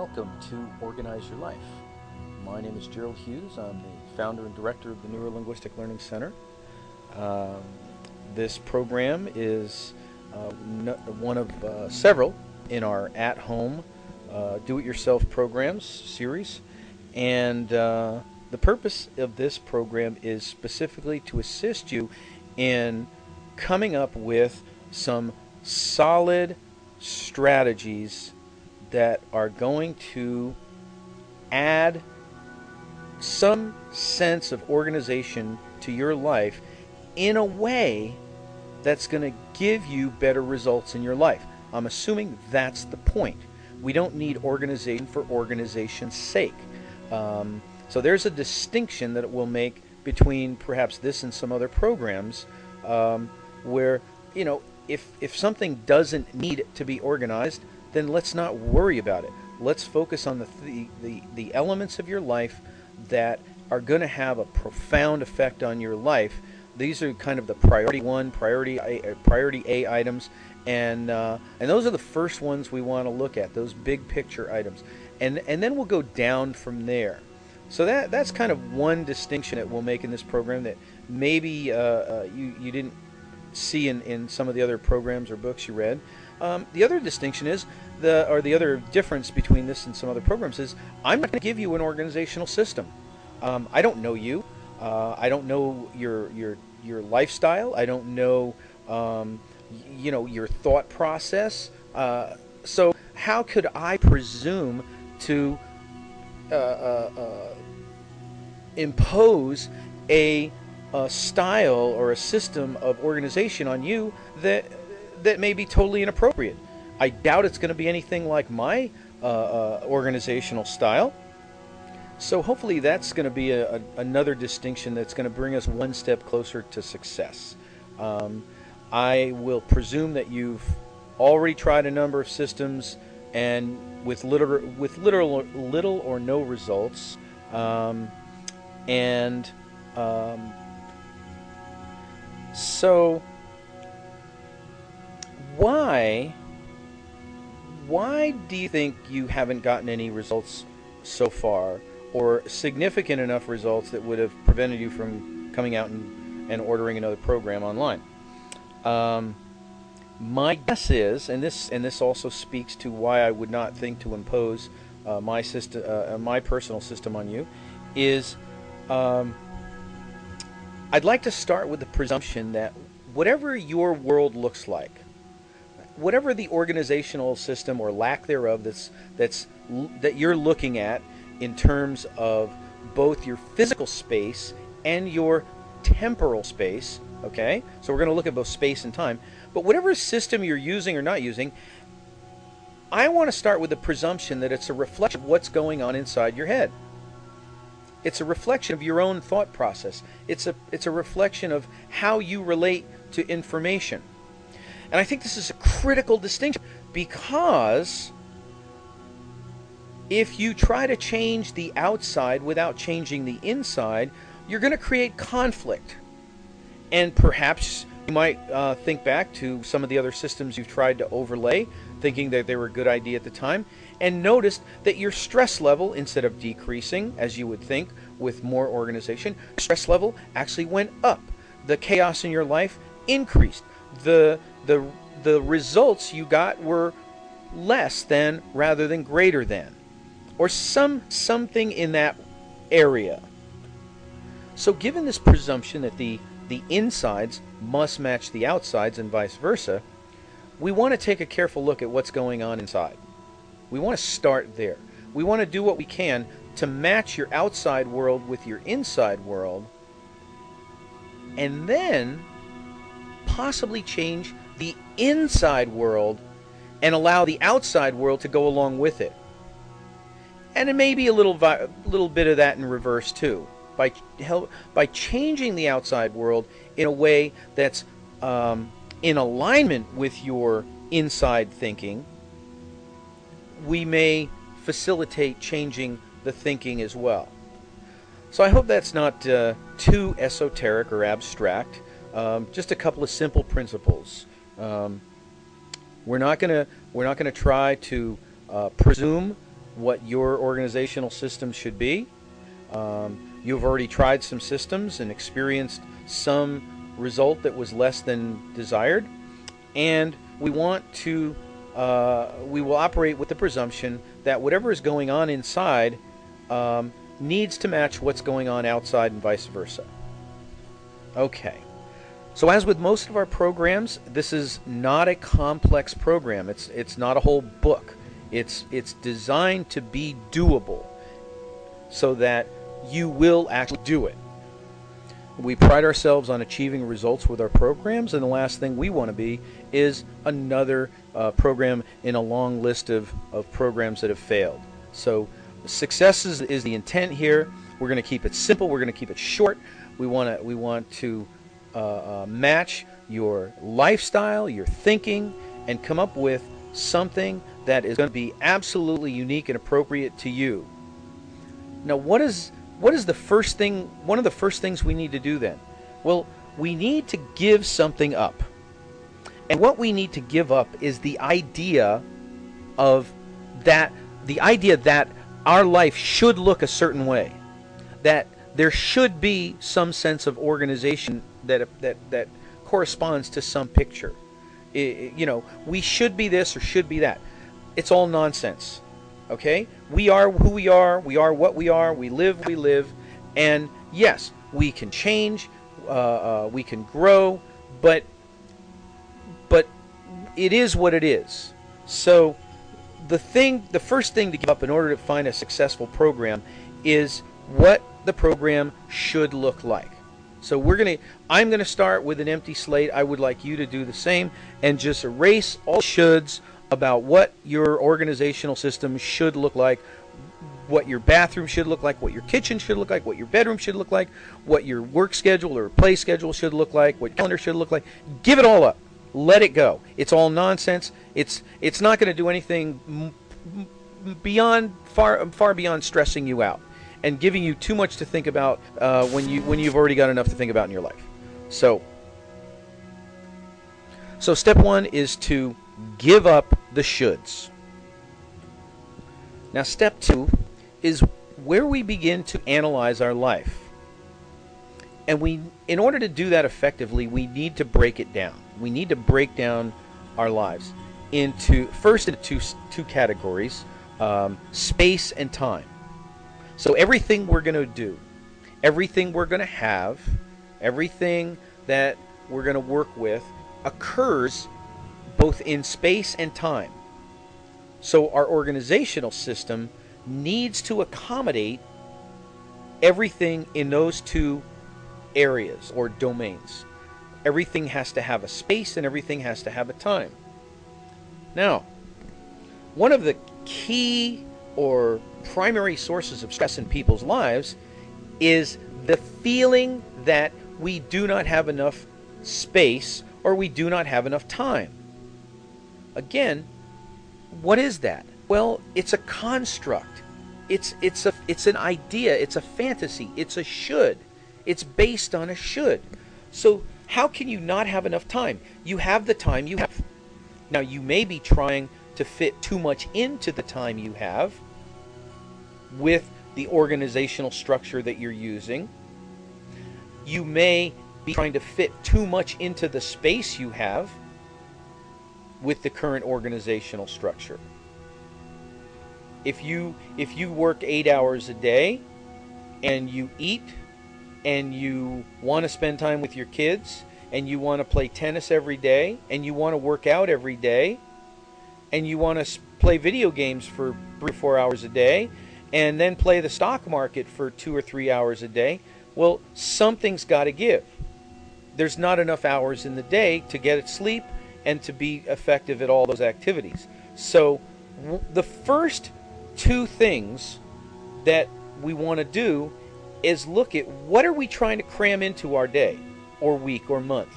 welcome to Organize Your Life. My name is Gerald Hughes. I'm the founder and director of the Neuro-Linguistic Learning Center. This program is one of several in our at-home do-it-yourself programs series, and the purpose of this program is specifically to assist you in coming up with some solid strategies that are going to add some sense of organization to your life in a way that's going to give you better results in your life. I'm assuming that's the point. We don't need organization for organization's sake. So there's a distinction that it will make between perhaps this and some other programs where, you know, if something doesn't need to be organized, then let's not worry about it. Let's focus on the elements of your life that are going to have a profound effect on your life. These are kind of the priority one, priority A items, and those are the first ones we want to look at, those big picture items, and then we'll go down from there. So that's kind of one distinction that we'll make in this program that maybe you didn't see in some of the other programs or books you read. The other distinction is, the other difference between this and some other programs is, I'm not going to give you an organizational system. I don't know you. I don't know your lifestyle. I don't know your thought process. So how could I presume to impose a style or a system of organization on you that may be totally inappropriate? I doubt it's going to be anything like my organizational style. So hopefully that's going to be another distinction that's going to bring us one step closer to success. I will presume that you've already tried a number of systems and with little or no results. So why do you think you haven't gotten any results so far, or significant enough results that would have prevented you from coming out and ordering another program online? My guess is, and this also speaks to why I would not think to impose my personal system on you, is I'd like to start with the presumption that whatever your world looks like, whatever the organizational system or lack thereof that you're looking at in terms of both your physical space and your temporal space, okay? So we're going to look at both space and time. But whatever system you're using or not using, I want to start with the presumption that it's a reflection of what's going on inside your head. It's a reflection of your own thought process. It's a reflection of how you relate to information. And I think this is a critical distinction, because if you try to change the outside without changing the inside, you're going to create conflict. And perhaps you might think back to some of the other systems you've tried to overlay, thinking that they were a good idea at the time, and noticed that your stress level, instead of decreasing, as you would think with more organization, stress level actually went up. The chaos in your life increased. The results you got were less than rather than greater than, or something in that area. So given this presumption that the insides must match the outsides and vice versa, we want to take a careful look at what's going on inside. We want to start there. We want to do what we can to match your outside world with your inside world, and then possibly change the inside world and allow the outside world to go along with it. And it may be a little bit of that in reverse too. By changing the outside world in a way that's in alignment with your inside thinking, we may facilitate changing the thinking as well. So I hope that's not too esoteric or abstract. Just a couple of simple principles. We're not gonna try to presume what your organizational system should be. You've already tried some systems and experienced some result that was less than desired, and we want to we will operate with the presumption that whatever is going on inside needs to match what's going on outside and vice versa. Okay. So as with most of our programs, this is not a complex program. It's not a whole book. It's designed to be doable so that you will actually do it. We pride ourselves on achieving results with our programs, and the last thing we want to be is another program in a long list of programs that have failed. So success is the intent here. We're going to keep it simple. We're going to keep it short. We want to match your lifestyle, your thinking, and come up with something that is going to be absolutely unique and appropriate to you. Now, what is the first thing? One of the first things we need to do then? Well, we need to give something up. And what we need to give up is the idea that our life should look a certain way, that there should be some sense of organization that corresponds to some picture. We should be this or should be that. It's all nonsense. Okay? We are who we are what we are, we live, and yes, we can change, we can grow, but it is what it is. So the first thing to give up in order to find a successful program is what the program should look like. So I'm gonna start with an empty slate. I would like you to do the same and just erase all shoulds about what your organizational system should look like, what your bathroom should look like, what your kitchen should look like, what your bedroom should look like, what your work schedule or play schedule should look like, what your calendar should look like. Give it all up. Let it go. It's all nonsense. It's not going to do anything far beyond stressing you out and giving you too much to think about when you've already got enough to think about in your life. So step one is to give up the shoulds. Now step two is where we begin to analyze our life. And in order to do that effectively, we need to break it down. We need to break down our lives into two categories, space and time. So everything we're going to do, everything we're going to have, everything that we're going to work with occurs both in space and time. So our organizational system needs to accommodate everything in those two areas or domains. Everything has to have a space and everything has to have a time. Now, one of the key or primary sources of stress in people's lives is the feeling that we do not have enough space or we do not have enough time. Again, what is that? Well, it's a construct. It's an idea. It's a fantasy. It's a should. It's based on a should. So how can you not have enough time? You have the time you have. Now, you may be trying to fit too much into the time you have with the organizational structure that you're using. You may be trying to fit too much into the space you have with the current organizational structure. If you work 8 hours a day and you eat and you want to spend time with your kids and you want to play tennis every day and you want to work out every day and you want to play video games for 3 or 4 hours a day and then play the stock market for 2 or 3 hours a day, well, something's got to give. There's not enough hours in the day to get sleep and to be effective at all those activities. So the first two things that we want to do is look at what are we trying to cram into our day or week or month.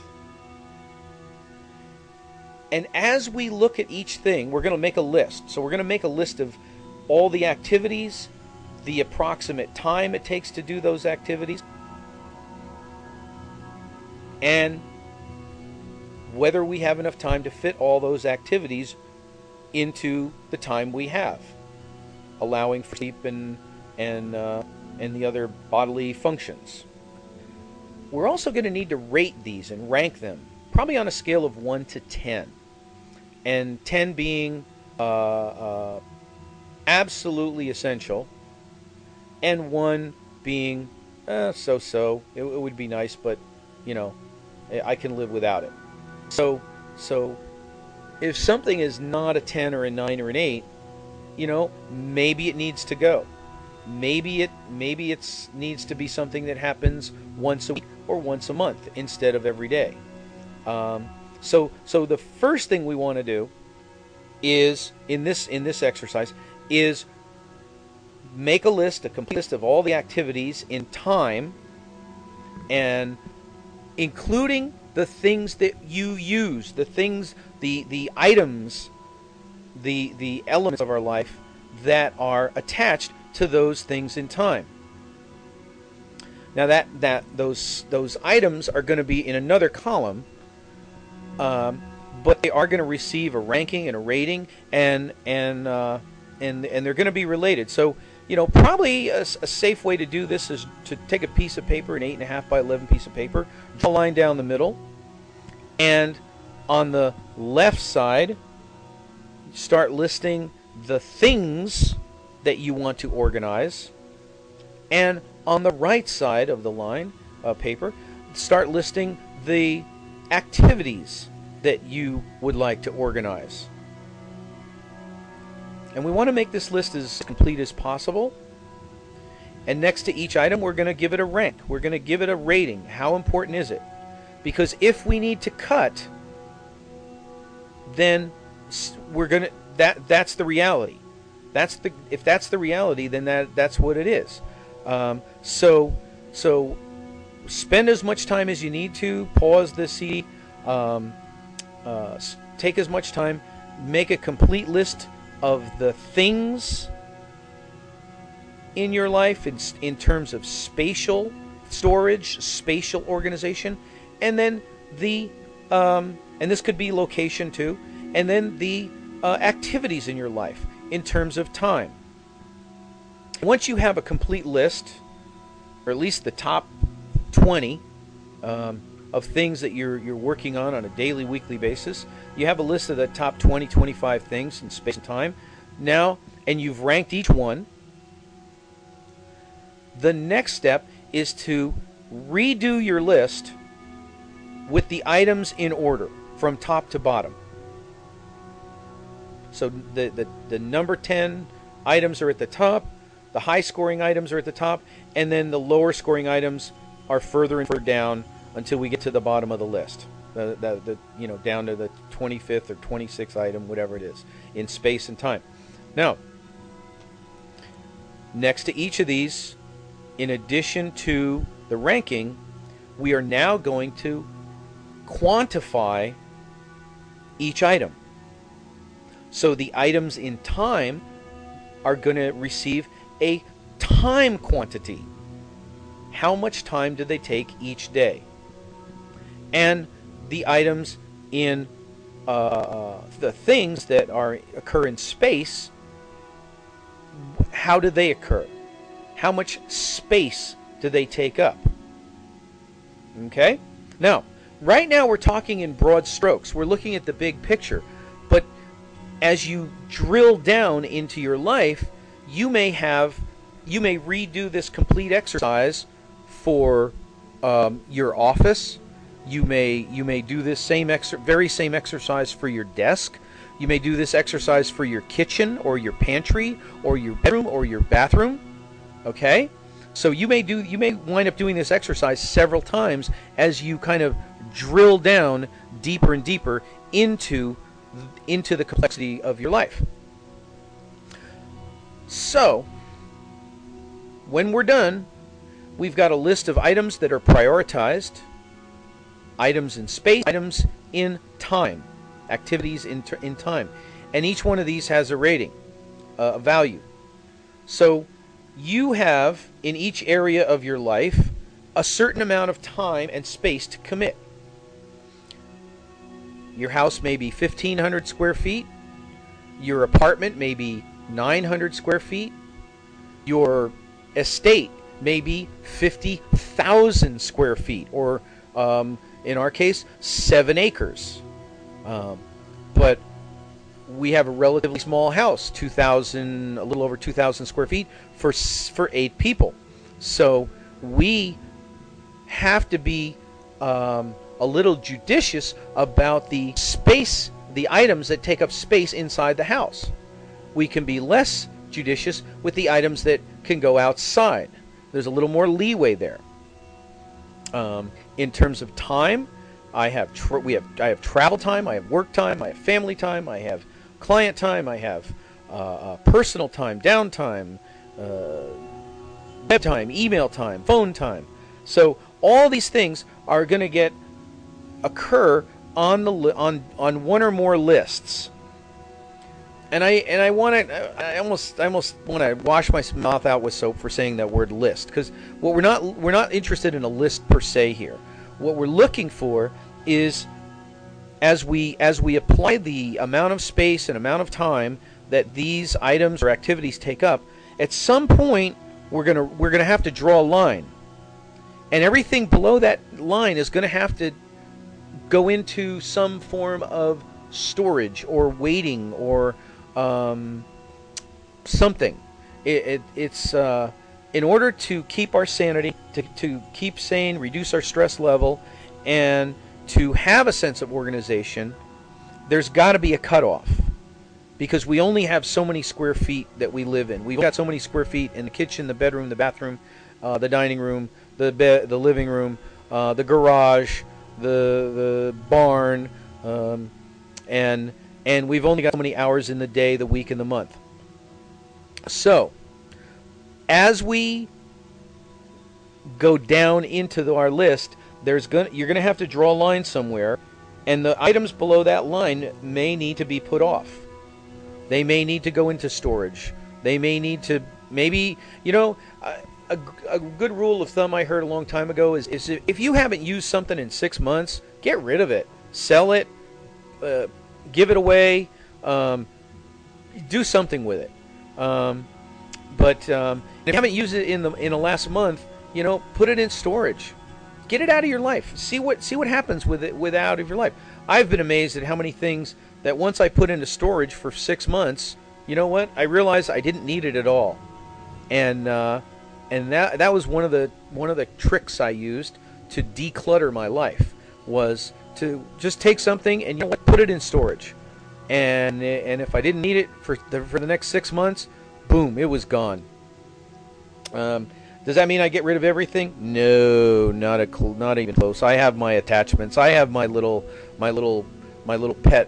And as we look at each thing, we're going to make a list. So we're going to make a list of all the activities, the approximate time it takes to do those activities, and whether we have enough time to fit all those activities into the time we have. allowing for sleep and the other bodily functions. We're also going to need to rate these and rank them, probably on a scale of 1 to 10. And 10 being absolutely essential, and 1 being so-so. It would be nice, but I can live without it. So if something is not a 10 or a 9 or an 8, maybe it needs to go. Maybe it needs to be something that happens once a week or once a month instead of every day. So the first thing we want to do is in this exercise is make a complete list of all the activities in time, and including the things that you use, the items, the elements of our life that are attached to those things in time. Now those items are going to be in another column, but they are going to receive a ranking and a rating, and they're going to be related. So probably a safe way to do this is to take a piece of paper, an 8.5 by 11 piece of paper, draw a line down the middle, and on the left side, start listing the things that you want to organize, and on the right side of the line paper, start listing the activities that you would like to organize. And we want to make this list as complete as possible. And next to each item, we're going to give it a rank. We're going to give it a rating. How important is it? Because if we need to cut, then we're going to that's the reality. If that's the reality, then that's what it is. So spend as much time as you need to. Pause the CD. Take as much time. Make a complete list of the things in your life in terms of spatial storage, spatial organization, and then and this could be location too, and then the activities in your life in terms of time. Once you have a complete list, or at least the top 20 of things that you're working on a daily, weekly basis, you have a list of the top 20, 25 things in space and time. Now, and you've ranked each one, the next step is to redo your list with the items in order from top to bottom. So the number 10 items are at the top, the high scoring items are at the top, and then the lower scoring items are further and further down until we get to the bottom of the list. Down to the 25th or 26th item, whatever it is, in space and time. Now, next to each of these, in addition to the ranking, we are now going to quantify each item. So the items in time are going to receive a time quantity. How much time do they take each day? And the items in the things that occur in space, how do they occur? How much space do they take up? Okay? Now, right now we're talking in broad strokes. We're looking at the big picture. But as you drill down into your life, you may redo this complete exercise for your office. You may do this very same exercise for your desk. You may do this exercise for your kitchen or your pantry or your bedroom or your bathroom. Okay? So you may wind up doing this exercise several times as you kind of drill down deeper and deeper into the complexity of your life. So, when we're done, we've got a list of items that are prioritized, items in space, items in time, activities in time. And each one of these has a rating, a value. So you have, in each area of your life, a certain amount of time and space to commit. Your house may be 1,500 square feet. Your apartment may be 900 square feet. Your estate may be 50,000 square feet, or in our case, 7 acres. But we have a relatively small house, a little over 2,000 square feet for 8 people. So we have to be a little judicious about the space, the items that take up space inside the house. We can be less judicious with the items that can go outside. There's a little more leeway there. In terms of time, I have travel time, I have work time, I have family time, I have client time, I have personal time, downtime, web time, email time, phone time. So all these things are going to occur on one or more lists. And I almost want to wash my mouth out with soap for saying that word list, because we're not interested in a list per se here. What we're looking for is, as we apply the amount of space and amount of time that these items or activities take up, at some point we're gonna have to draw a line, and everything below that line is going to have to go into some form of storage or waiting or something. It's in order to keep our sanity, to keep sane, reduce our stress level, and to have a sense of organization, there's got to be a cutoff, because we only have so many square feet that we live in. We've got so many square feet in the kitchen, the bedroom, the bathroom, the dining room, the bed, the living room, the garage, the barn, and we've only got so many hours in the day, the week, and the month. So, as we go down into our list, you're going to have to draw a line somewhere, and the items below that line may need to be put off. They may need to go into storage. They may need to, maybe, a good rule of thumb I heard a long time ago is if you haven't used something in 6 months, get rid of it. Sell it, give it away, do something with it. But if you haven't used it in the last month, put it in storage. Get it out of your life. See what happens with it out of your life. I've been amazed at how many things that once I put into storage for 6 months, you know what? I realized I didn't need it at all, and that was one of the tricks I used to declutter my life, was to just take something and put it in storage, and if I didn't need it for the next 6 months, boom, it was gone. Does that mean I get rid of everything? No, not even close. I have my attachments. I have my little pet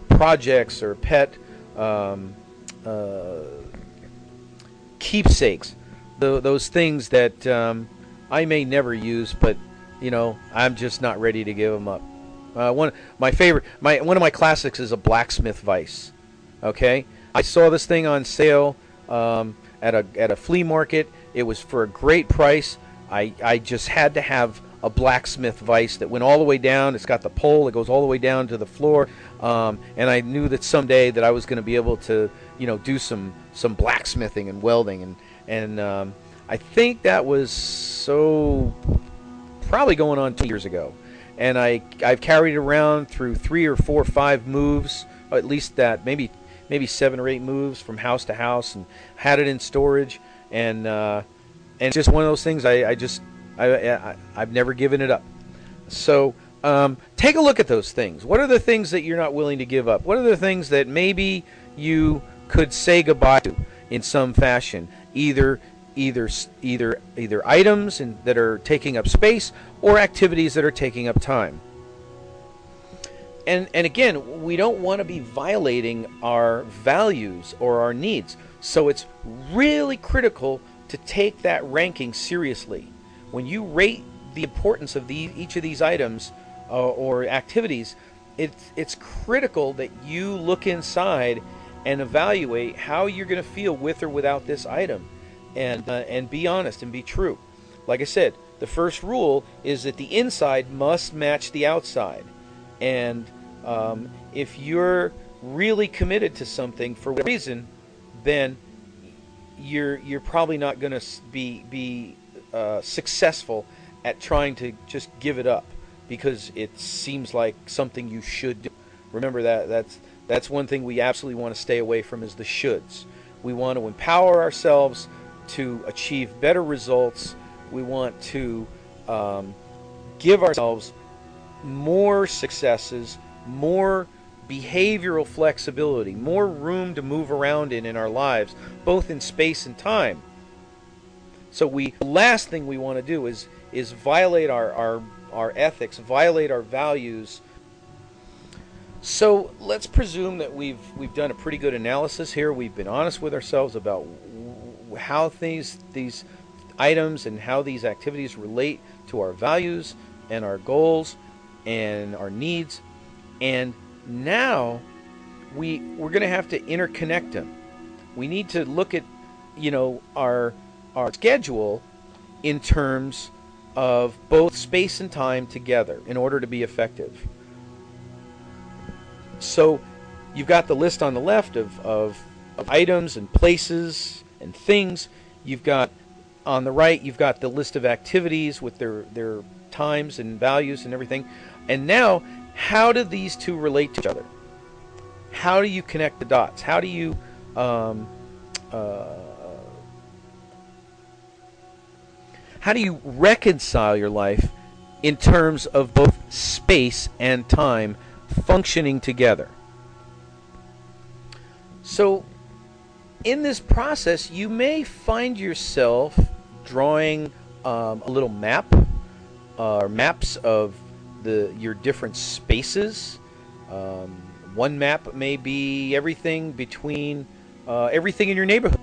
projects or pet keepsakes. Those things that I may never use, but I'm just not ready to give them up. One of my classics is a blacksmith vise. Okay, I saw this thing on sale at a flea market. It was for a great price. I just had to have a blacksmith vise that went all the way down. It's got the pole that goes all the way down to the floor, and I knew that someday that I was going to be able to do some blacksmithing and welding, and I think that was probably going on 2 years ago, and I've carried it around through 3 or 4 or 5 moves, or at least that, maybe 7 or 8 moves from house to house, and had it in storage, and just one of those things I've never given it up. So take a look at those things. What are the things that you're not willing to give up? What are the things that maybe you could say goodbye to in some fashion? Either items that are taking up space, or activities that are taking up time. And again, we don't want to be violating our values or our needs. So it's really critical to take that ranking seriously. When you rate the importance of each of these items or activities, it's critical that you look inside and evaluate how you're going to feel with or without this item, and be honest and be true. Like I said, the first rule is that the inside must match the outside, and if you're really committed to something for whatever reason, then you're probably not going to be successful at trying to just give it up because it seems like something you should do. Remember that's one thing we absolutely want to stay away from is the shoulds. We want to empower ourselves to achieve better results. We want to give ourselves more successes, more behavioral flexibility, more room to move around in our lives, both in space and time. So the last thing we want to do is violate our ethics, violate our values. So let's presume that we've done a pretty good analysis here. We've been honest with ourselves about how these items and how these activities relate to our values and our goals and our needs. And now we're going to have to interconnect them. We need to look at, our schedule in terms of both space and time together in order to be effective. So you've got the list on the left of items and places and things. You've got on the right, you've got the list of activities with their times and values and everything. And now, how do these two relate to each other? How do you connect the dots? How do you reconcile your life in terms of both space and time functioning together? So in this process, you may find yourself drawing a little map, or maps of your different spaces. One map may be everything between everything in your neighborhood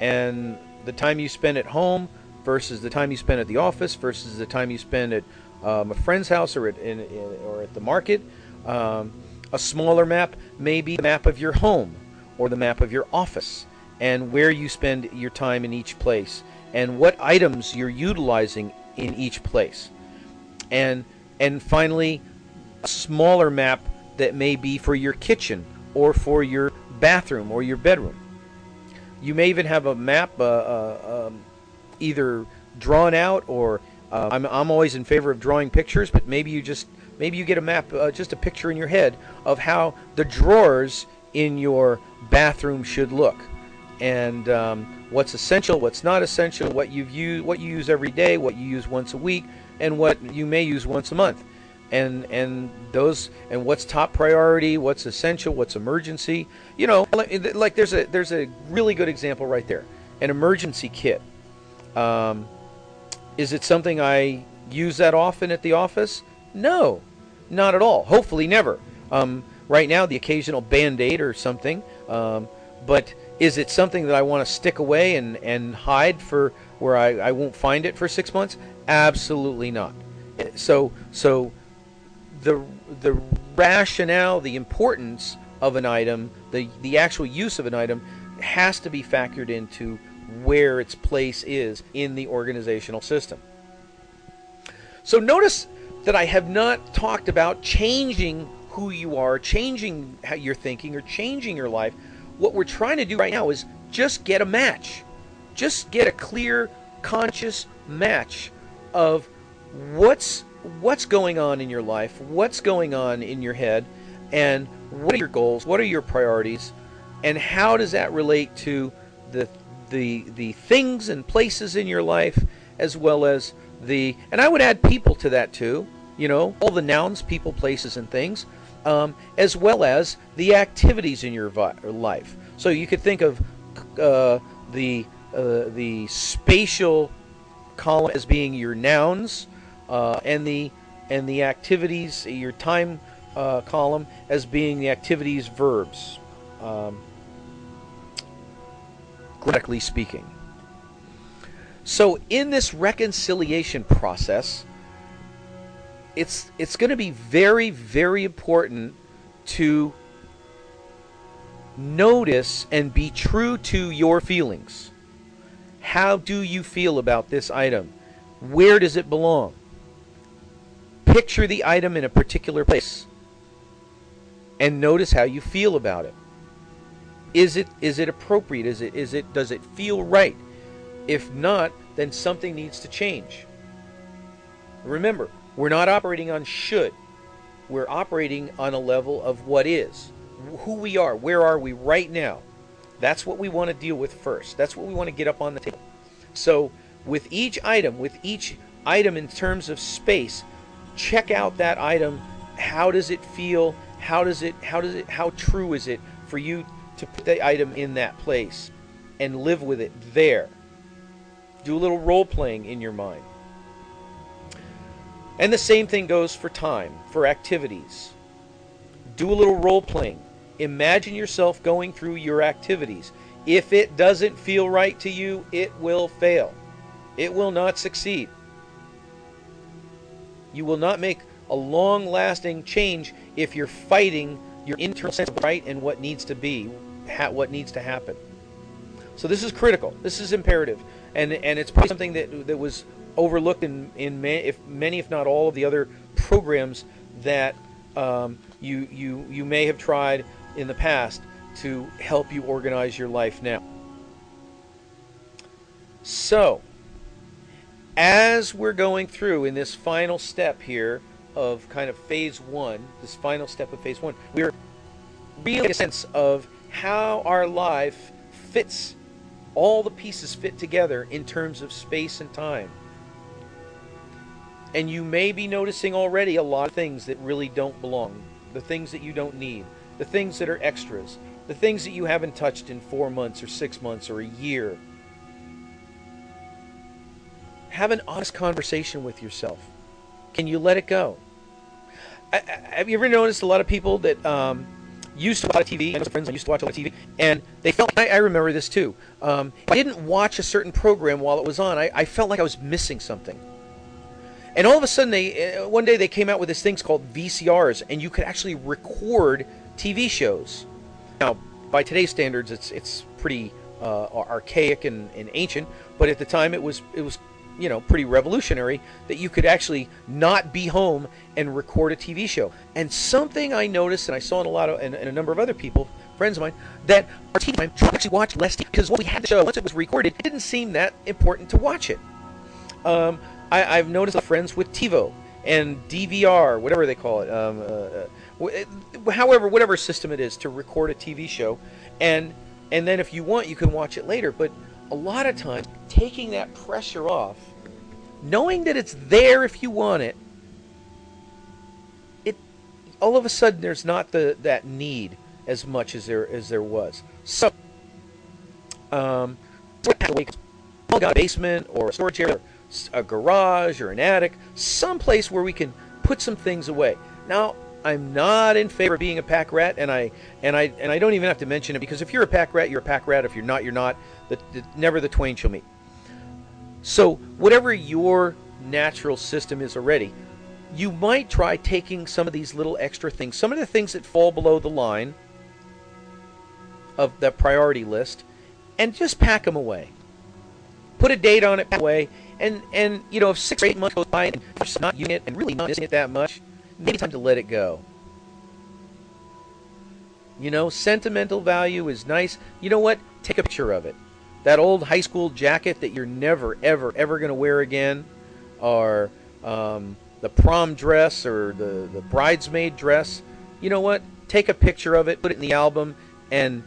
and the time you spend at home versus the time you spend at the office versus the time you spend at a friend's house or at the market. A smaller map may be the map of your home or the map of your office and where you spend your time in each place and what items you're utilizing in each place. And finally, a smaller map that may be for your kitchen or for your bathroom or your bedroom. You may even have a map either drawn out or I'm always in favor of drawing pictures, but maybe you get a map, just a picture in your head of how the drawers in your bathroom should look, and what's essential, what's not essential, what you use every day, what you use once a week, and what you may use once a month, and what's top priority, what's essential, what's emergency. Like there's a really good example right there, an emergency kit. Is it something I use that often at the office? No, not at all. Hopefully never. Right now, the occasional Band-Aid or something. But is it something that I want to stick away and hide for where I won't find it for 6 months? Absolutely not. So the rationale, the importance of an item, the actual use of an item has to be factored into where its place is in the organizational system. So notice that I have not talked about changing who you are, changing how you're thinking, or changing your life. What we're trying to do right now is just get a match. Just get a clear, conscious match of what's going on in your life, what's going on in your head, and what are your goals, what are your priorities, and how does that relate to the things and places in your life, as well as and I would add people to that too, all the nouns, people, places, and things, as well as the activities in your life. So you could think of the spatial column as being your nouns, and the activities, your time column, as being the activities, verbs, grammatically speaking. So in this reconciliation process, it's going to be very, very important to notice and be true to your feelings. How do you feel about this item? Where does it belong? Picture the item in a particular place. and notice how you feel about it. Is it appropriate? Does it feel right? If not, then something needs to change. Remember, we're not operating on should. We're operating on a level of what is, who we are, where are we right now. That's what we want to deal with first. That's what we want to get up on the table. So with each item in terms of space, check out that item. How does it feel? How true is it for you to put the item in that place and live with it there? Do a little role playing in your mind. And the same thing goes for time, for activities. Do a little role playing. Imagine yourself going through your activities. If it doesn't feel right to you, it will fail. It will not succeed. You will not make a long-lasting change if you're fighting your internal sense of right and what needs to be, what needs to happen. So this is critical. This is imperative, and it's probably something that was overlooked in many, if not all, of the other programs that you may have tried in the past to help you organize your life now. So, as we're going through in this final step here of kind of phase one, this final step of phase one, we're really getting a sense of how our life fits, all the pieces fit together in terms of space and time. And you may be noticing already a lot of things that really don't belong, the things that you don't need, the things that are extras, the things that you haven't touched in 4 months or 6 months or a year. Have an honest conversation with yourself. Can you let it go? Have you ever noticed a lot of people that used to watch TV, I know some friends that used to watch a lot of TV, and they felt, I remember this too, if I didn't watch a certain program while it was on, I felt like I was missing something. And all of a sudden, one day they came out with this thing called VCRs, and you could actually record TV shows. Now, by today's standards, it's pretty archaic and ancient, but at the time it was pretty revolutionary that you could actually not be home and record a TV show. And something I noticed, and I saw in a number of other people, friends of mine, that our TV time actually watched less TV, because what we had to show, once it was recorded, it didn't seem that important to watch it. I've noticed friends with TiVo and DVR, whatever they call it, whatever system it is to record a TV show, and then if you want, you can watch it later. But a lot of times, taking that pressure off, knowing that it's there if you want it, all of a sudden there's not that need as much as there was. So, we got a basement or a storage area, a garage or an attic, someplace where we can put some things away. Now, I'm not in favor of being a pack rat, and I don't even have to mention it, because if you're a pack rat, you're a pack rat. If you're not, you're not. Never the twain shall meet. So whatever your natural system is already, you might try taking some of these little extra things, some of the things that fall below the line of the priority list, and just pack them away. Put a date on it, pack away, and if 6 or 8 months goes by and you're just not using it and really not missing it that much, maybe time to let it go. Sentimental value is nice. You know what? Take a picture of it. That old high school jacket that you're never, ever, ever going to wear again, or the prom dress or the bridesmaid dress. You know what? Take a picture of it, put it in the album, and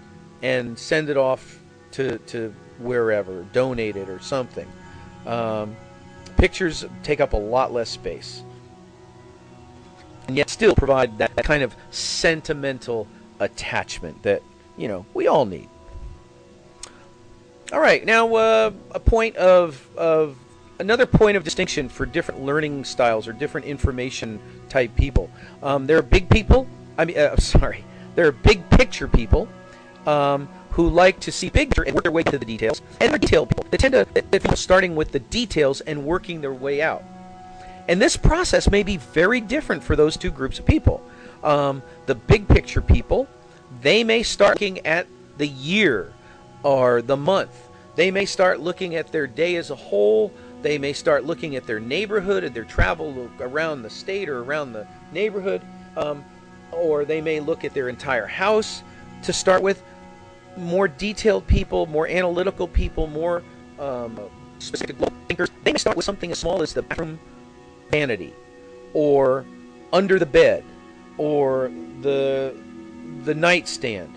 send it off to wherever, donate it or something. Pictures take up a lot less space, and yet still provide that kind of sentimental attachment that we all need. All right, now another point of distinction for different learning styles or different information type people. There are big people. There are big picture people who like to see big picture and work their way to the details, and there are detail people. They tend to starting with the details and working their way out. And this process may be very different for those two groups of people. The big picture people, they may start looking at the year or the month. They may start looking at their day as a whole. They may start looking at their neighborhood and their travel around the state or around the neighborhood. or they may look at their entire house to start with. More detailed people, more analytical people, more specific thinkers, they may start with something as small as the bathroom vanity, or under the bed, or the nightstand,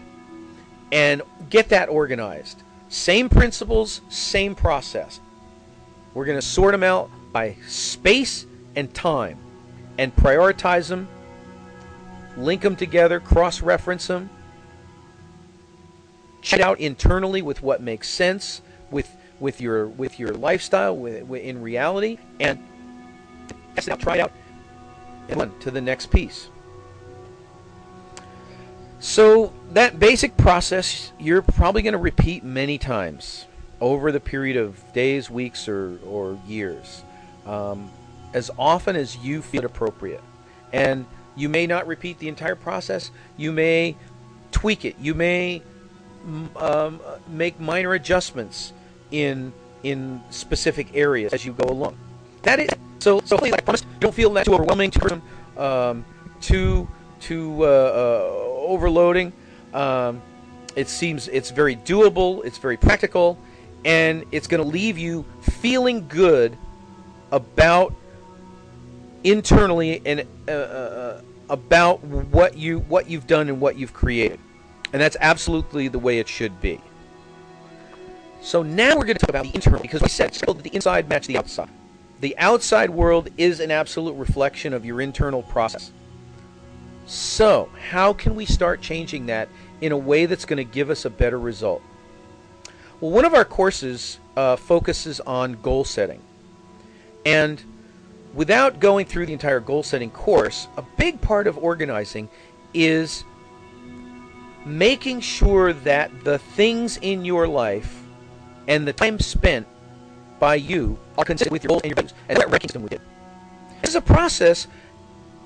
and get that organized. Same principles, same process. We're going to sort them out by space and time, and prioritize them, link them together, cross-reference them, check it out internally with what makes sense with your lifestyle, in reality, and test it out, try it out, and on to the next piece. So that basic process you're probably going to repeat many times over the period of days, weeks, or years, as often as you feel it appropriate. And you may not repeat the entire process. You may tweak it. You may make minor adjustments in specific areas as you go along. That is so. Like I promised, don't feel that too overwhelming, too overloading. It seems it's very doable. It's very practical, and it's going to leave you feeling good about internally and about what you've done and what you've created. And that's absolutely the way it should be. So now we're going to talk about the internal, because we said that the inside matches the outside. The outside world is an absolute reflection of your internal process. So how can we start changing that in a way that's going to give us a better result? Well, one of our courses focuses on goal setting. And without going through the entire goal setting course, a big part of organizing is making sure that the things in your life and the time spent by you are consistent with your goals and your values, and that rankings them with it. This is a process,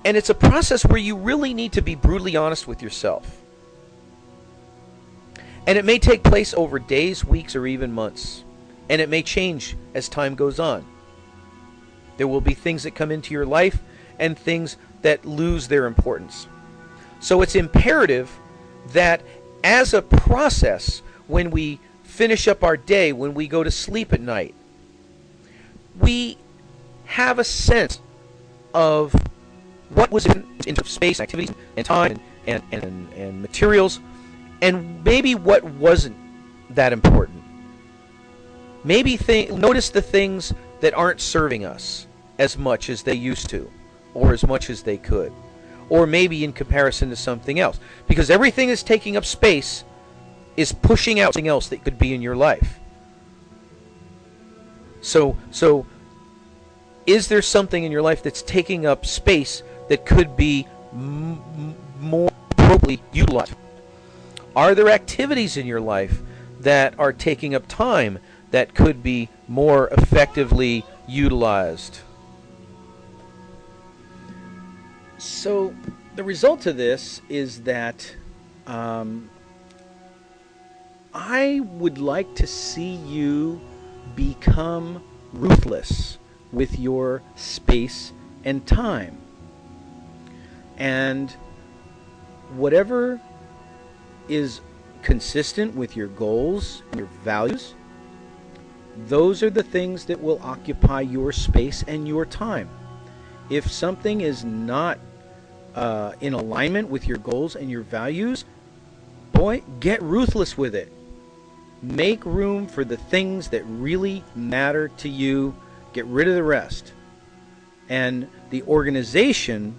and it's a process where you really need to be brutally honest with yourself. And it may take place over days, weeks, or even months, and it may change as time goes on. There will be things that come into your life and things that lose their importance. So it's imperative that as a process, when we finish up our day, when we go to sleep at night, we have a sense of what was in terms of space, activities, and time, and materials, and maybe what wasn't that important. Maybe notice the things that aren't serving us as much as they used to, or as much as they could, or maybe in comparison to something else. Because everything that's taking up space is pushing out something else that could be in your life. So is there something in your life that's taking up space that could be more appropriately utilized? Are there activities in your life that are taking up time that could be more effectively utilized? So the result of this is that I would like to see you become ruthless with your space and time. And whatever is consistent with your goals and your values, those are the things that will occupy your space and your time. If something is not in alignment with your goals and your values, boy, get ruthless with it. Make room for the things that really matter to you. Get rid of the rest. And the organization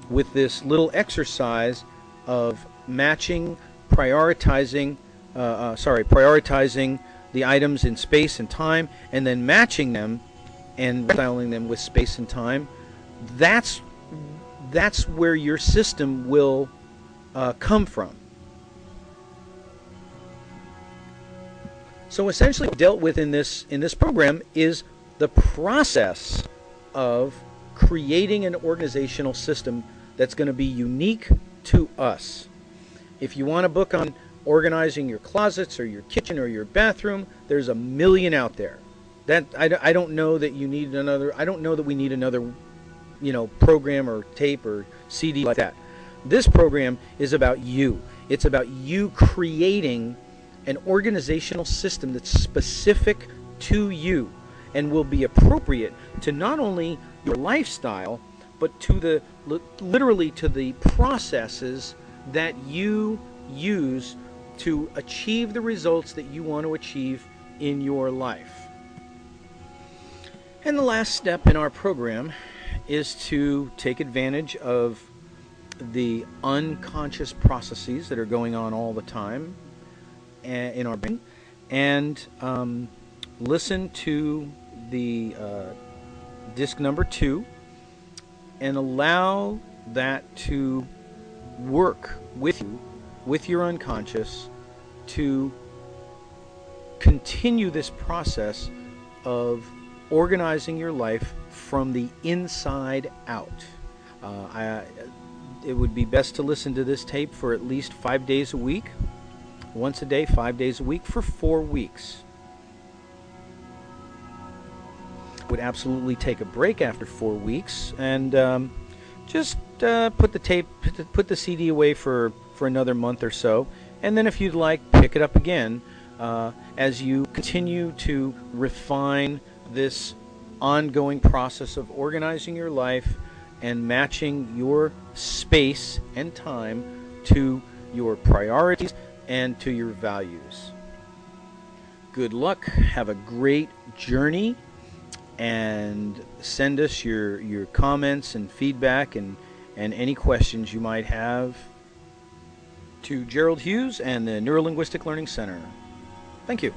with this little exercise of prioritizing the items in space and time, and then matching them and reconciling them with space and time, that's where your system will come from. So essentially what dealt with in this program is the process of creating an organizational system that's going to be unique to us. If you want a book on organizing your closets or your kitchen or your bathroom, there's a million out there. That I don't know that you need another. I don't know that we need another, program or tape or CD like that. This program is about you. It's about you creating an organizational system that's specific to you and will be appropriate to not only your lifestyle, but to the literally to the processes that you use to achieve the results that you want to achieve in your life. And the last step in our program is to take advantage of the unconscious processes that are going on all the time in our brain, and listen to the disc number 2 and allow that to work with you, with your unconscious, to continue this process of organizing your life from the inside out. It would be best to listen to this tape for at least 5 days a week, once a day, 5 days a week, for 4 weeks. Would absolutely take a break after 4 weeks and just put the CD away for another month or so, and then if you'd like, pick it up again as you continue to refine this ongoing process of organizing your life and matching your space and time to your priorities and to your values. Good luck. Have a great journey, and send us your comments and feedback and any questions you might have to Gerald Hughes and the Neurolinguistic Learning Center. Thank you.